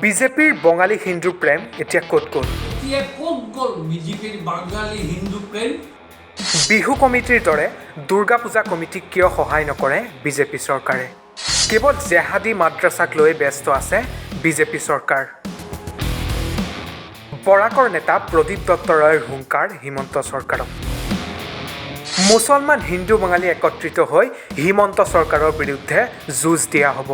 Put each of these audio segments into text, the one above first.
বিজেপিৰ বঙালী হিন্দু প্ৰেম এতিয়া ক'ত গ'ল? বিজেপিৰ বাঙালী হিন্দু প্ৰেম? বিহু কমিটিৰ দৰে দুৰ্গা পূজা কমিটিক কিয় সহায় নকৰে বিজেপি চৰকাৰে? কেৱল জেহাদী মাদ্ৰাছাক লৈ ব্যস্ত আছে বিজেপি চৰকাৰ। বৰাকৰ নেতা প্ৰদীপ দত্ত ৰয়ৰ হুংকাৰ হিমন্ত চৰকাৰক। মুছলমান হিন্দু বাঙালী একত্ৰিত হৈ হিমন্ত চৰকাৰৰ বিৰুদ্ধে যুঁজ দিয়া হ'ব।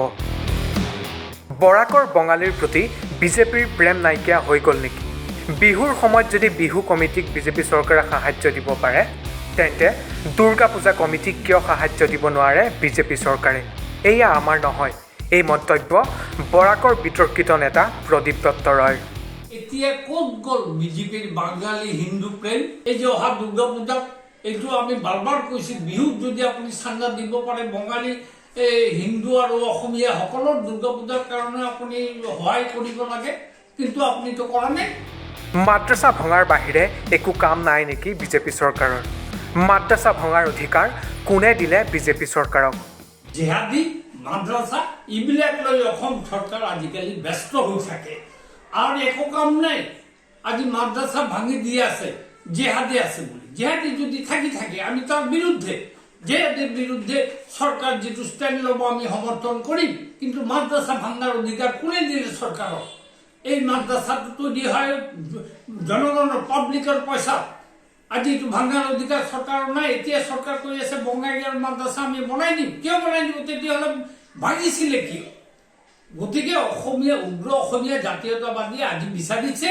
বৰাকৰ বঙালীৰ প্ৰতি বিজেপিৰ প্ৰেম নাইকিয়া হৈ গ'ল নেকি? বিহুৰ সময়ত যদি বিহু কমিটিক বিজেপি চৰকাৰে সাহায্য দিব পাৰে, তেন্তে দুৰ্গা পূজা কমিটিক কিয় সাহায্য দিব নোৱাৰে বিজেপি চৰকাৰে? এয়া আমাৰ নহয়, এই মন্তব্য বৰাকৰ বিতৰ্কিত নেতা প্ৰদীপ দত্ত ৰয়। এতিয়া ক'ত গ'ল বিজেপিৰ বাঙালী হিন্দু প্ৰেম? এই যে অহা দুৰ্গা পূজাত এইটো আমি বাৰ কৈছোঁ, বিহুত যদি আপুনি চান্দা দিব পাৰে বঙালী হিন্দু আৰু অসমীয়া সকলৰ দুৰ্গা পূজাৰ কাৰণে আপুনি সহায় কৰিব লাগে, কিন্তু আপুনিতো কৰা নাই। মাদ্ৰাছা ভঙাৰ বাহিৰে একো কাম নাই নেকি বিজেপি চৰকাৰৰ? মাদ্ৰাছা ভঙাৰ অধিকাৰ কোনে দিলে বিজেপি চৰকাৰক? জেহাদী মাদ্ৰাছা এইবিলাক লৈ অসম চৰকাৰ আজিকালি ব্যস্ত হৈ থাকে আৰু একো কাম নাই। আজি মাদ্ৰাছা ভাঙি দি আছে, জেহাদী আছে বুলি। জেহাদী যদি থাকে আমি তাৰ বিৰুদ্ধে, জেহাদীৰ বিৰুদ্ধে চৰকাৰ যিটো ষ্টেণ্ড ল'ব আমি সমৰ্থন কৰিম, কিন্তু মাদ্ৰাছা ভাঙাৰ অধিকাৰ কোনে দিলে চৰকাৰক? এই মাদ্ৰাছাটো তৈৰি হয় জনগণৰ পাব্লিকৰ পইচা। আজি এইটো ভাঙাৰ অধিকাৰ চৰকাৰৰ নাই। এতিয়া চৰকাৰ কৈ আছে বঙালীৰ মাদ্ৰাছা আমি বনাই দিম। কিয় বনাই দিব? তেতিয়াহ'লে ভাঙিছিলে কিয়? গতিকে অসমীয়া উগ্ৰ অসমীয়া জাতীয়তাবাদী আজি বিচাৰিছে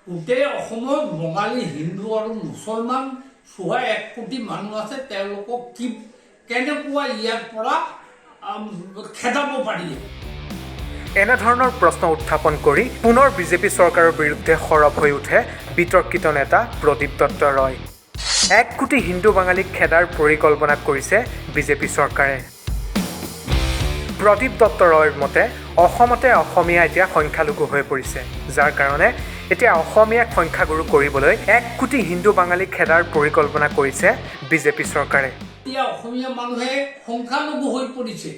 গোটেই অসমত বঙালী হিন্দু আৰু মুছলমান চোৱা 1 কোটি মানুহ আছে, তেওঁলোকক কেনেকুৱা ইয়াৰ পৰা খেদাব পাৰি। এনেধৰণৰ প্ৰশ্ন উত্থাপন কৰি পুনৰ বিজেপি চৰকাৰৰ বিৰুদ্ধে সৰব হৈ উঠে বিতৰ্কিত নেতা প্ৰদীপ দত্ত ৰয়। 1 কোটি হিন্দু বাঙালীক খেদাৰ পৰিকল্পনা কৰিছে বিজেপি চৰকাৰে। প্ৰদীপ দত্ত ৰয়ৰ মতে অসমতে অসমীয়া এতিয়া সংখ্যালঘু হৈ পৰিছে, যাৰ কাৰণে এতিয়া অসমীয়াক সংখ্যাগুৰু কৰিবলৈ 1 কোটি হিন্দু বাঙালীক খেদাৰ পৰিকল্পনা কৰিছে বিজেপি চৰকাৰে। এতিয়া অসমীয়া মানুহে সংখ্যালঘু হৈ পৰিছে।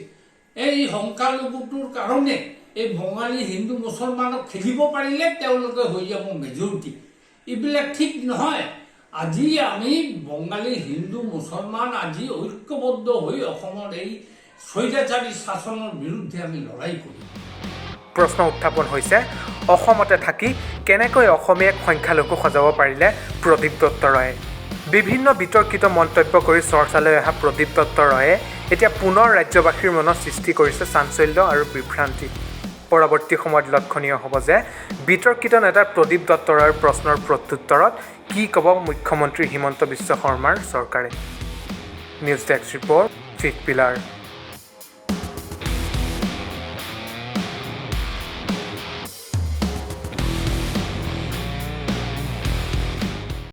এই সংখ্যালঘুটোৰ কাৰণে এই বঙালী হিন্দু মুছলমানক খেলিব পাৰিলে তেওঁলোকে হৈ যাব মেজৰিটি। এইবিলাক ঠিক নহয়। আজি আমি বঙালী হিন্দু মুছলমান আজি ঐক্যবদ্ধ হৈ অসমৰ এই স্বৈৰাচাৰী শাসনৰ বিৰুদ্ধে আমি লৰাই কৰিম। প্ৰশ্ন উত্থাপন হৈছে, অসমতে থাকি কেনেকৈ অসমীয়াক সংখ্যালঘু সজাব পাৰিলে প্ৰদীপ দত্ত ৰয়ে? বিভিন্ন বিতৰ্কিত মন্তব্য কৰি চৰ্চালৈ অহা প্ৰদীপ দত্ত ৰয়ে এতিয়া পুনৰ ৰাজ্যবাসীৰ মনত সৃষ্টি কৰিছে চাঞ্চল্য আৰু বিভ্ৰান্তি। পৰৱৰ্তী সময়ত লক্ষণীয় হ'ব যে বিতৰ্কিত নেতা প্ৰদীপ দত্ত ৰয়ৰ প্ৰশ্নৰ প্ৰত্যুত্তৰত কি ক'ব মুখ্যমন্ত্ৰী হিমন্ত বিশ্ব শৰ্মাৰ চৰকাৰে। News desk report, fifth pillar.